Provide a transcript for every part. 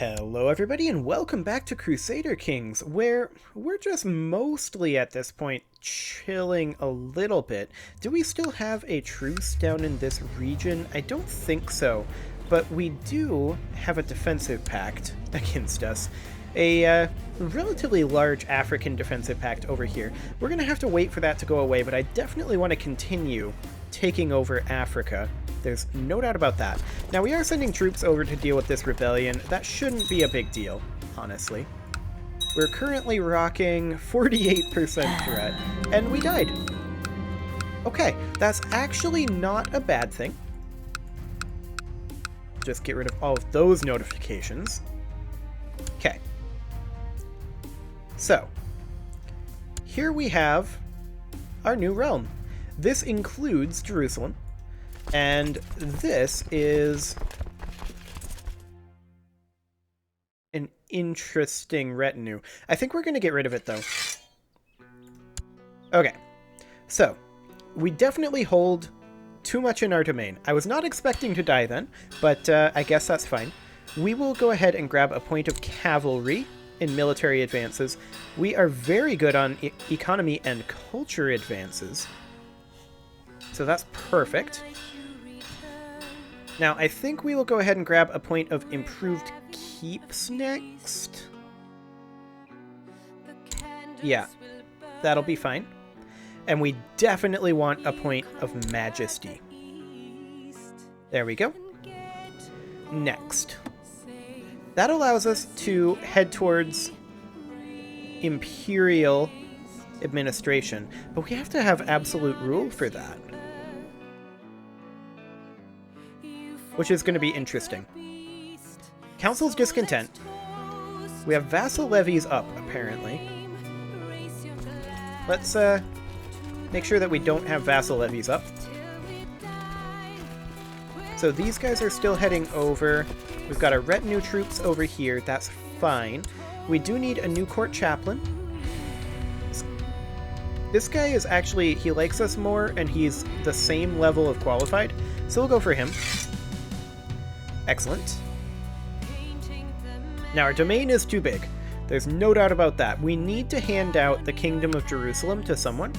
Hello everybody and welcome back to Crusader Kings, where we're just mostly at this point chilling a little bit. Do we still have a truce down in this region? I don't think so, but we do have a defensive pact against us. A relatively large African defensive pact over here. We're going to have to wait for that to go away, but I definitely want to continue taking over Africa. There's no doubt about that. Now, we are sending troops over to deal with this rebellion. That shouldn't be a big deal, honestly. We're currently rocking 48% threat, and we died. Okay, that's actually not a bad thing. Just get rid of all of those notifications. Okay. So, here we have our new realm. This includes Jerusalem. And this is an interesting retinue. I think we're going to get rid of it, though. Okay, so we definitely hold too much in our domain. I was not expecting to die then, but I guess that's fine. We will go ahead and grab a point of cavalry in military advances. We are very good on economy and culture advances, so that's perfect. Now, I think we will go ahead and grab a point of improved keeps next. Yeah, that'll be fine. And we definitely want a point of majesty. There we go. Next. That allows us to head towards imperial administration, but we have to have absolute rule for that, which is going to be interesting. Council's discontent. We have vassal levies up, apparently. Let's make sure that we don't have vassal levies up. So these guys are still heading over. We've got our retinue troops over here. That's fine. We do need a new court chaplain. This guy is actually, he likes us more, and he's the same level of qualified, so we'll go for him. Excellent. Now, our domain is too big. There's no doubt about that. We need to hand out the Kingdom of Jerusalem to someone.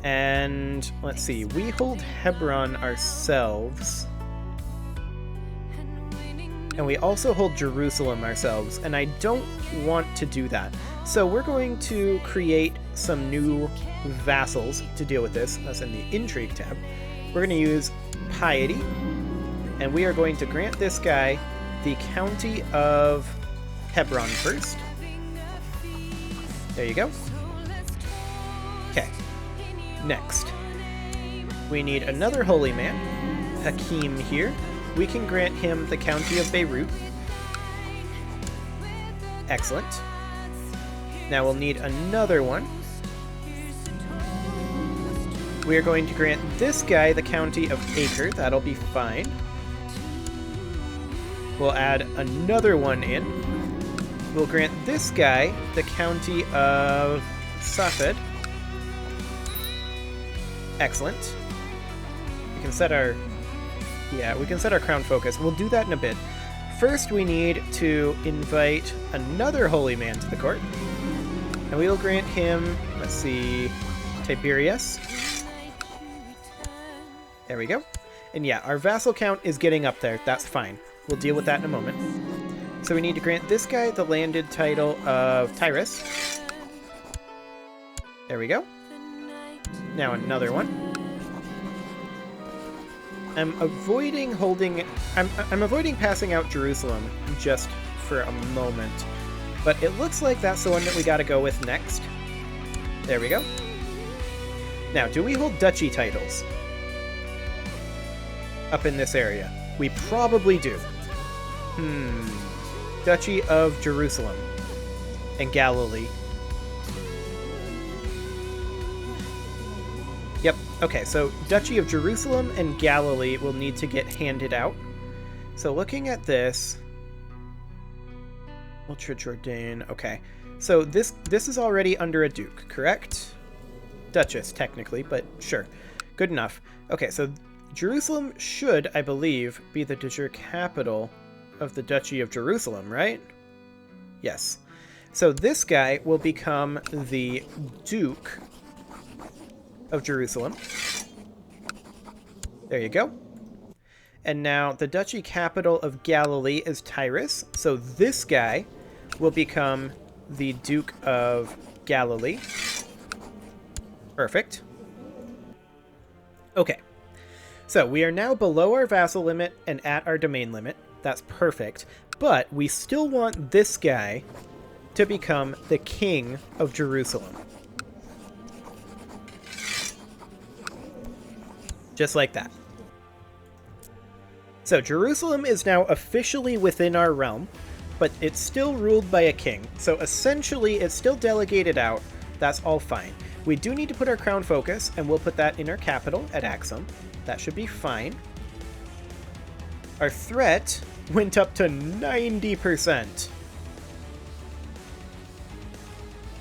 And, let's see, we hold Hebron ourselves. And we also hold Jerusalem ourselves, and I don't want to do that. So we're going to create some new vassals to deal with this. That's in the Intrigue tab. We're going to use Piety. And we are going to grant this guy the county of Hebron first. There you go. Okay. Next. We need another holy man. Hakim here. We can grant him the county of Beirut. Excellent. Now we'll need another one. We are going to grant this guy the county of Acre. That'll be fine. We'll add another one in. We'll grant this guy the county of Safed. Excellent. We can set our... Yeah, we can set our crown focus. We'll do that in a bit. First, we need to invite another holy man to the court. And we will grant him, let's see, Tiberius. There we go. And yeah, our vassal count is getting up there. That's fine. We'll deal with that in a moment. So we need to grant this guy the landed title of Tyrus. There we go. Now another one. I'm avoiding passing out Jerusalem just for a moment. But it looks like that's the one that we gotta go with next. There we go. Now, do we hold duchy titles up in this area? We probably do. Duchy of Jerusalem and Galilee. Yep, okay, so Duchy of Jerusalem and Galilee will need to get handed out. So looking at this... Ultra Jordan, okay. So this is already under a duke, correct? Duchess, technically, but sure. Good enough. Okay, so Jerusalem should, I believe, be the de jure capital of the Duchy of Jerusalem, right? Yes. So this guy will become the Duke of Jerusalem. There you go. And now the Duchy capital of Galilee is Tyrus. So this guy will become the Duke of Galilee. Perfect. Okay. So we are now below our vassal limit and at our domain limit. That's perfect. But we still want this guy to become the King of Jerusalem. Just like that. So Jerusalem is now officially within our realm, but it's still ruled by a king. So essentially, it's still delegated out. That's all fine. We do need to put our crown focus, and we'll put that in our capital at Axum. That should be fine. Our threat went up to 90%.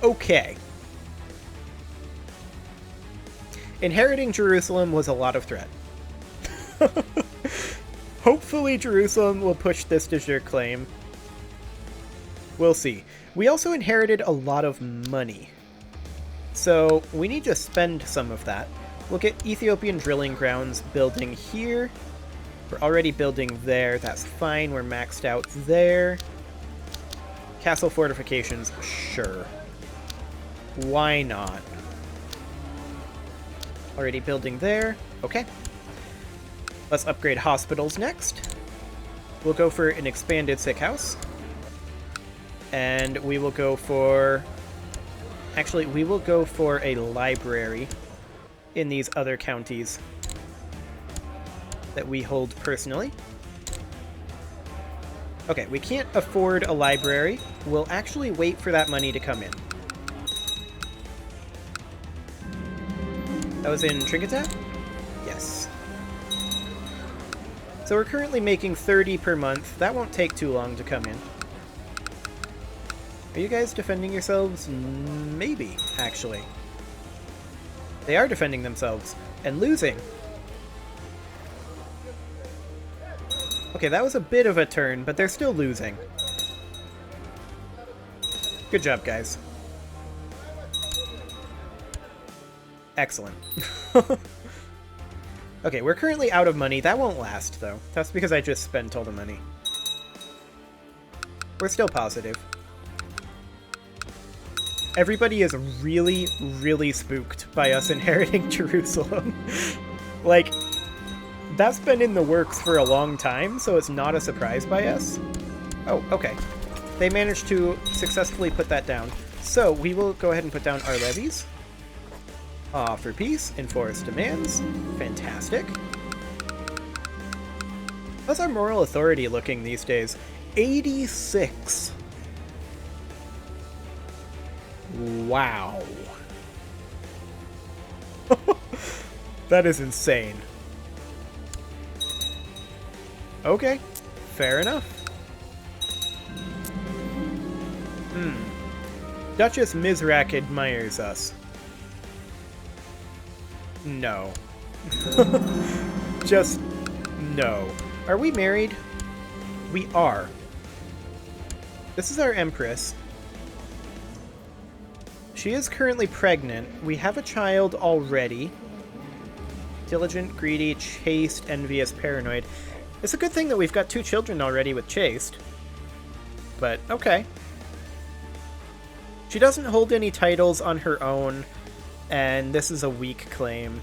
Okay. Inheriting Jerusalem was a lot of threat. Hopefully Jerusalem will push this de jure claim. We'll see. We also inherited a lot of money. So we need to spend some of that. We'll get Ethiopian drilling grounds building here. We're already building there. That's fine. We're maxed out there. Castle fortifications, sure. Why not? Already building there. Okay. Let's upgrade hospitals next. We'll go for an expanded sick house. And we will go for... Actually, we will go for a library in these other counties that we hold personally. Okay, we can't afford a library. We'll actually wait for that money to come in. That was in Trinketat? Yes. So we're currently making 30 per month. That won't take too long to come in. Are you guys defending yourselves? Maybe, actually. They are defending themselves. And losing. Okay, that was a bit of a turn, but they're still losing. Good job, guys. Excellent. Okay, we're currently out of money. That won't last, though. That's because I just spent all the money. We're still positive. Everybody is really, really spooked by us inheriting Jerusalem. Like, that's been in the works for a long time, so it's not a surprise by us. Oh, okay. They managed to successfully put that down. So, we will go ahead and put down our levies. Offer peace, enforce demands. Fantastic. How's our moral authority looking these days? 86. Wow. That is insane. Okay, fair enough. Duchess Mizrak admires us. No. Just no. Are we married? We are. This is our Empress. She is currently pregnant. We have a child already. Diligent, greedy, chaste, envious, paranoid. It's a good thing that we've got 2 children already with chaste. But, okay. She doesn't hold any titles on her own, and this is a weak claim.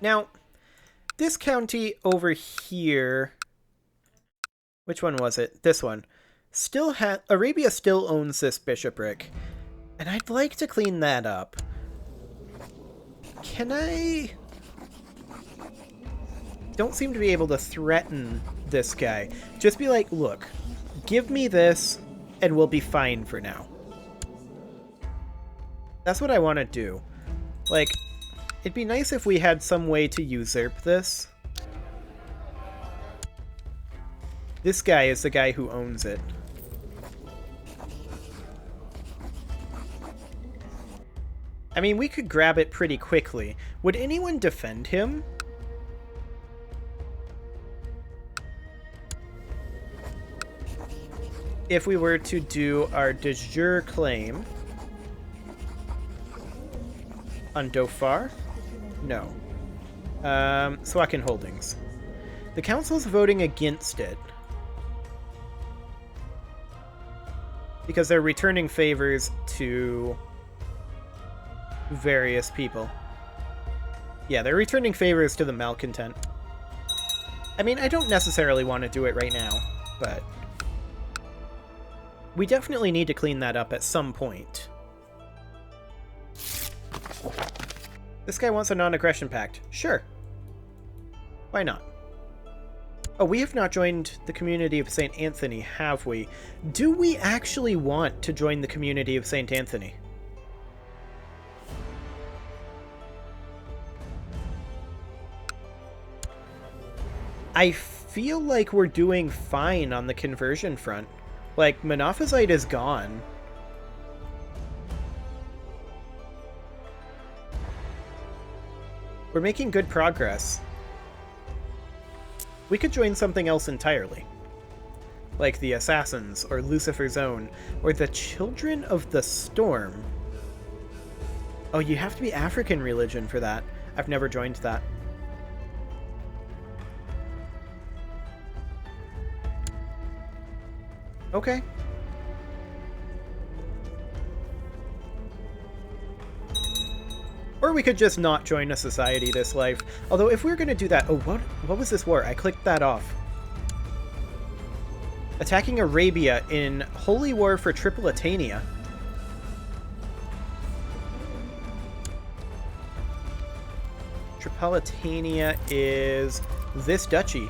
Now, this county over here... Which one was it? This one. Arabia still owns this bishopric, and I'd like to clean that up. Can I... Don't seem to be able to threaten this guy. Just be like, look, give me this, and we'll be fine for now. That's what I want to do. Like, it'd be nice if we had some way to usurp this. This guy is the guy who owns it. I mean, we could grab it pretty quickly. Would anyone defend him? if we were to do our de jure claim on Dhofar? No. Swakin Holdings. The council's voting against it because they're returning favors to various people. Yeah, they're returning favors to the malcontent. I mean, I don't necessarily want to do it right now, but we definitely need to clean that up at some point. This guy wants a non-aggression pact. Sure. Why not? Oh, we have not joined the community of St. Anthony, have we? Do we actually want to join the community of St. Anthony? I feel like we're doing fine on the conversion front. Like, Monophysite is gone. We're making good progress. We could join something else entirely. Like the Assassins, or Lucifer's Own, or the Children of the Storm. Oh, you have to be African religion for that. I've never joined that. Okay. Or we could just not join a society this life. Although, if we're gonna do that... Oh, what was this war? I clicked that off. Attacking Arabia in Holy War for Tripolitania. Tripolitania is this duchy.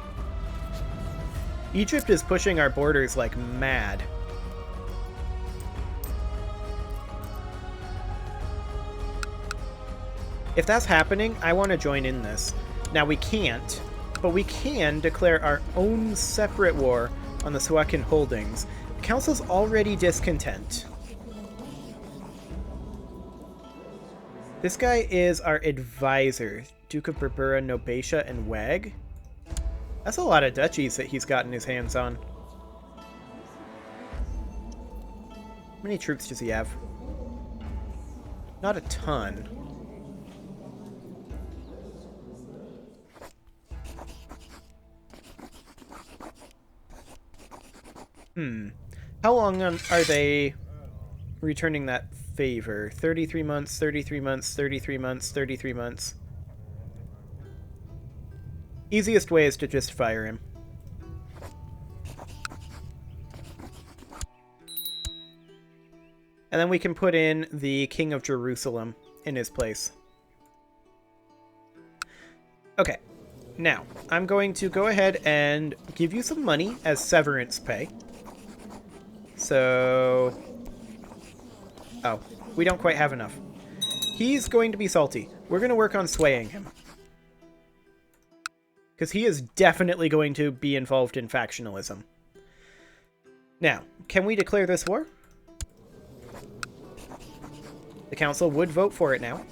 Egypt is pushing our borders like mad. If that's happening, I want to join in this. Now, we can't, but we can declare our own separate war on the Swakin Holdings. The Council's already discontent. This guy is our advisor. Duke of Berbera, Nobatia, and Weg. That's a lot of duchies that he's gotten his hands on. How many troops does he have? Not a ton. How long are they returning that favor? 33 months, 33 months, 33 months, 33 months. Easiest way is to just fire him. And then we can put in the King of Jerusalem in his place. Okay. Now, I'm going to go ahead and give you some money as severance pay. So... Oh, we don't quite have enough. He's going to be salty. We're going to work on swaying him. Because he is definitely going to be involved in factionalism. Now, can we declare this war? The council would vote for it now.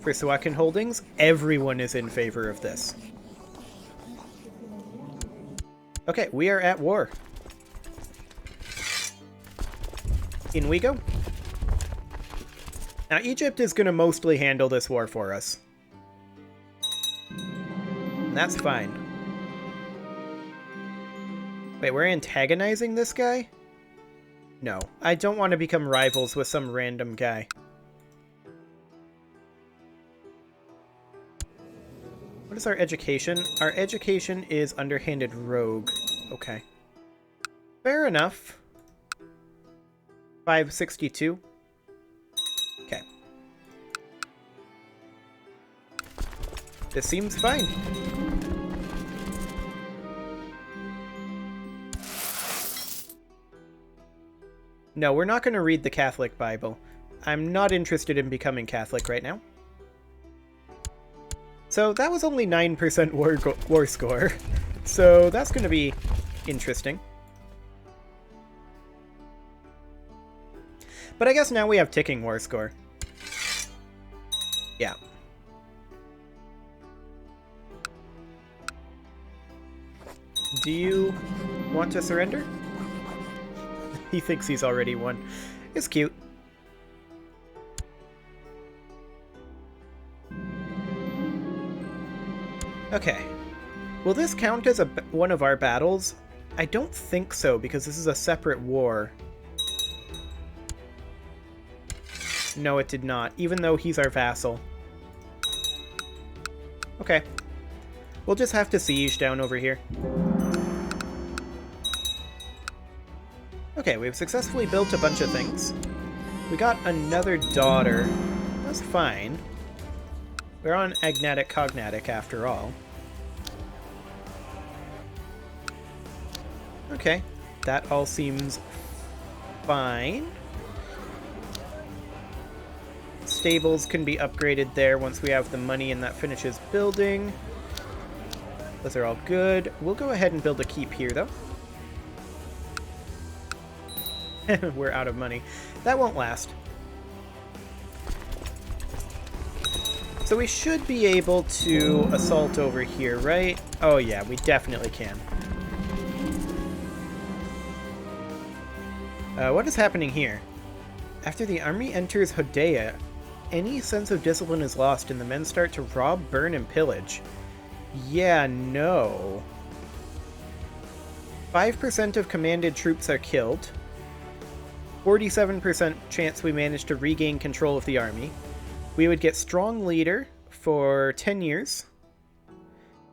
For Swakin Holdings, everyone is in favor of this. Okay, we are at war. In we go. Now, Egypt is going to mostly handle this war for us. And that's fine. Wait, we're antagonizing this guy? No, I don't want to become rivals with some random guy. What is our education? Our education is underhanded rogue. Okay. Fair enough. 562. Okay. This seems fine. No, we're not going to read the Catholic Bible. I'm not interested in becoming Catholic right now. So that was only 9% war score. So that's going to be interesting. But I guess now we have ticking war score. Yeah. Do you want to surrender? He thinks he's already won. It's cute. Okay. Will this count as one of our battles? I don't think so, because this is a separate war. No, it did not, even though he's our vassal. Okay. We'll just have to siege down over here. Okay, we've successfully built a bunch of things. We got another daughter. That's fine. We're on Agnatic Cognatic after all. Okay, that all seems fine. Stables can be upgraded there once we have the money and that finishes building. Those are all good. We'll go ahead and build a keep here, though. We're out of money. That won't last. So we should be able to assault over here, right? Oh yeah, we definitely can. What is happening here? After the army enters Hodea, any sense of discipline is lost and the men start to rob, burn, and pillage. Yeah, no. 5% of commanded troops are killed. 47% chance we manage to regain control of the army. We would get strong leader for 10 years.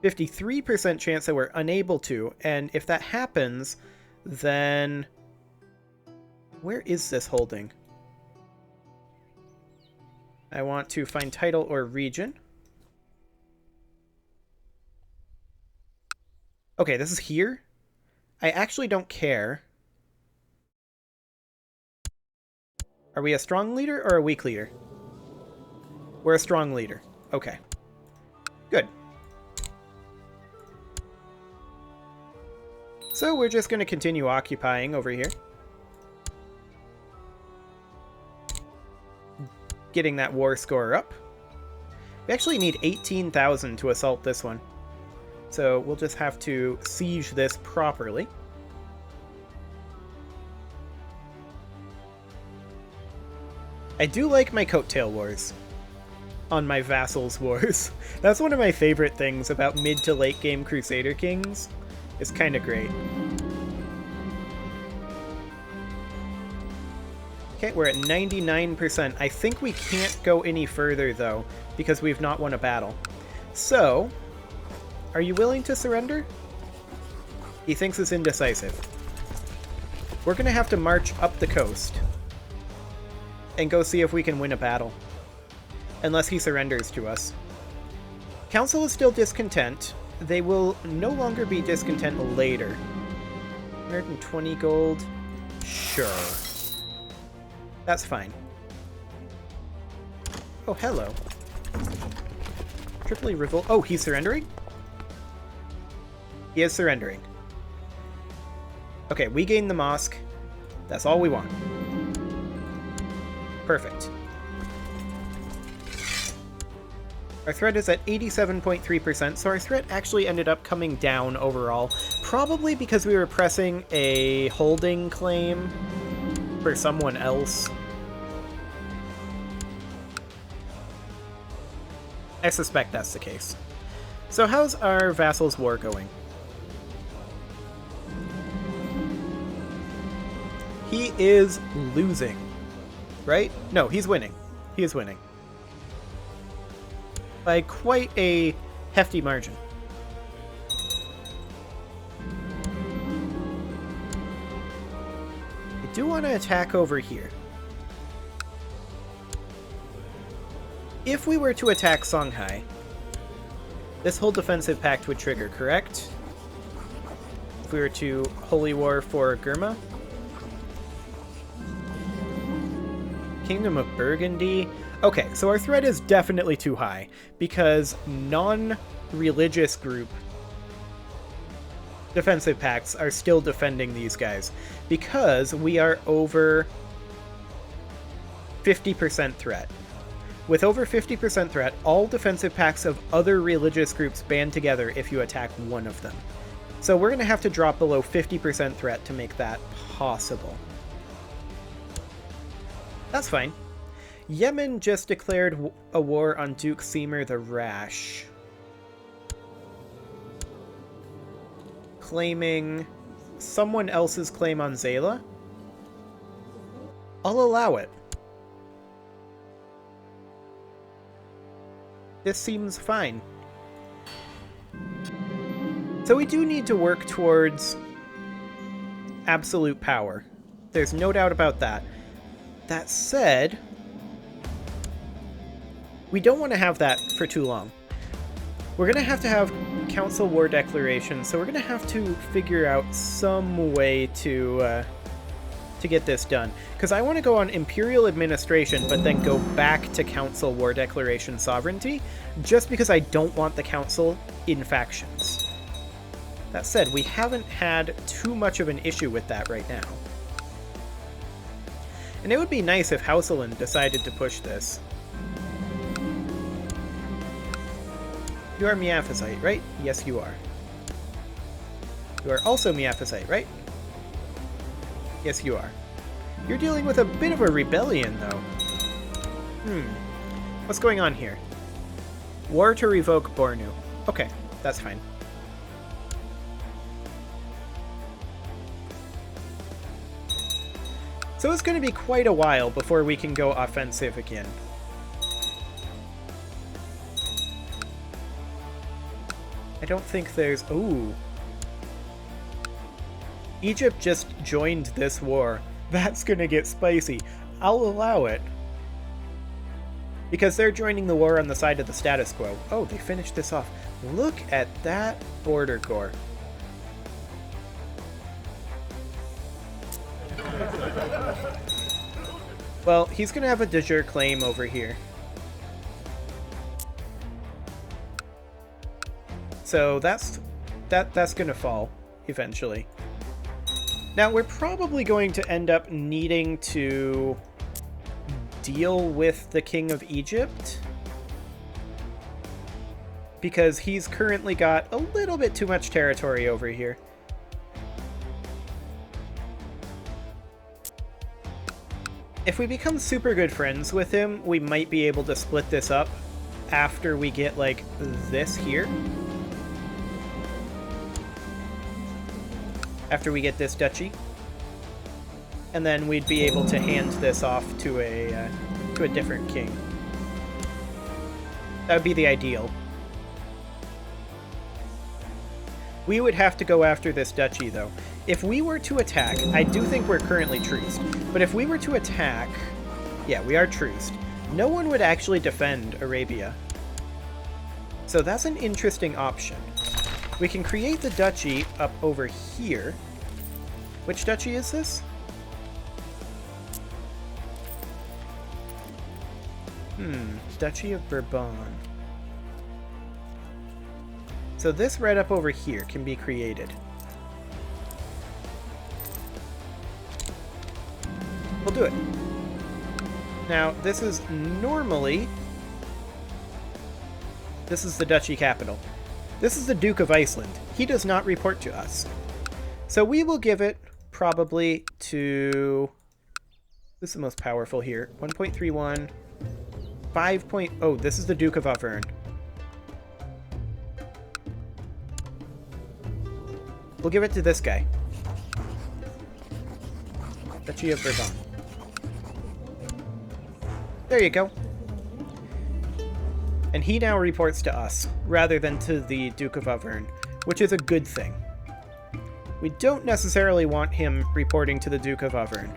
53% chance that we're unable to, and if that happens, then... Where is this holding? I want to find title or region. Okay, this is here. I actually don't care. Are we a strong leader or a weak leader? We're a strong leader. Okay. Good. So we're just going to continue occupying over here. Getting that war score up. We actually need 18,000 to assault this one. So we'll just have to siege this properly. I do like my coattail wars on my vassals' wars. That's one of my favorite things about mid to late game Crusader Kings. It's kind of great. Okay, we're at 99%. I think we can't go any further, though, because we've not won a battle. So, are you willing to surrender? He thinks it's indecisive. We're going to have to march up the coast and go see if we can win a battle. Unless he surrenders to us. Council is still discontent. They will no longer be discontent later. 120 gold? Sure. That's fine. Oh, hello. Tripoli revolt. Oh, he's surrendering? He is surrendering. Okay, we gain the mosque. That's all we want. Perfect. Our threat is at 87.3%, so our threat actually ended up coming down overall. Probably because we were pressing a holding claim for someone else. I suspect that's the case. So how's our Vassals' War going? He is losing. Right? No, he's winning. He is winning. By quite a hefty margin. I do want to attack over here. If we were to attack Songhai, this whole defensive pact would trigger, correct? If we were to Holy War for Gurma. Kingdom of Burgundy. Okay, so our threat is definitely too high, because non-religious group defensive pacts are still defending these guys, because we are over 50% threat. With over 50% threat, all defensive pacts of other religious groups band together if you attack one of them. So we're going to have to drop below 50% threat to make that possible. That's fine. Yemen just declared a war on Duke Seymour the Rash, claiming someone else's claim on Zayla. I'll allow it. This seems fine. So we do need to work towards absolute power. There's no doubt about that. That said, we don't want to have that for too long. We're going to have council war declaration, so we're going to have to figure out some way to get this done. Because I want to go on imperial administration, but then go back to council war declaration sovereignty, just because I don't want the council in factions. That said, we haven't had too much of an issue with that right now. And it would be nice if Hauseland decided to push this. You are Miaphysite, right? Yes, you are. You are also Miaphysite, right? Yes, you are. You're dealing with a bit of a rebellion, though. What's going on here? War to revoke Bornu. Okay, that's fine. So it's going to be quite a while before we can go offensive again. I don't think there's... Ooh. Egypt just joined this war. That's going to get spicy. I'll allow it. Because they're joining the war on the side of the status quo. Oh, they finished this off. Look at that border core. Well, he's going to have a de jure claim over here. So that's going to fall eventually. Now, we're probably going to end up needing to deal with the King of Egypt, because he's currently got a little bit too much territory over here. If we become super good friends with him, we might be able to split this up after we get, like, this here. After we get this duchy. And then we'd be able to hand this off to a different king. That would be the ideal. We would have to go after this duchy, though. If we were to attack, I do think we're currently truced, but if we were to attack, yeah, we are truced. No one would actually defend Arabia. So that's an interesting option. We can create the duchy up over here. Which duchy is this? Duchy of Bourbon. So this right up over here can be created. We'll do it. Now, this is normally... This is the duchy capital. This is the Duke of Iceland. He does not report to us. So we will give it probably to... Who's the most powerful here? 1.31. 5. Oh, this is the Duke of Auvergne. We'll give it to this guy. Duchy of Bourbon. There you go. And he now reports to us, rather than to the Duke of Auvergne, which is a good thing. We don't necessarily want him reporting to the Duke of Auvergne.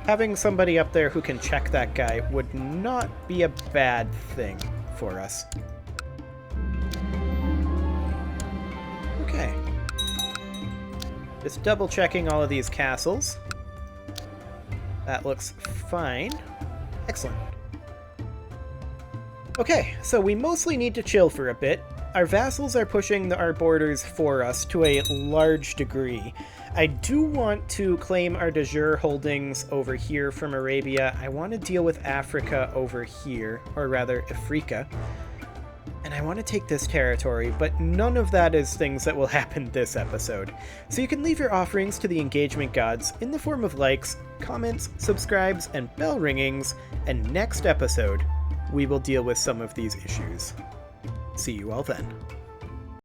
Having somebody up there who can check that guy would not be a bad thing for us. Okay. Just double checking all of these castles. That looks fine. Excellent. Okay, so we mostly need to chill for a bit. Our vassals are pushing our borders for us to a large degree. I do want to claim our de jure holdings over here from Arabia. I want to deal with Africa over here, or rather, Africa. and I want to take this territory, but none of that is things that will happen this episode. So you can leave your offerings to the engagement gods in the form of likes, comments, subscribes, and bell ringings, and next episode, we will deal with some of these issues. See you all then.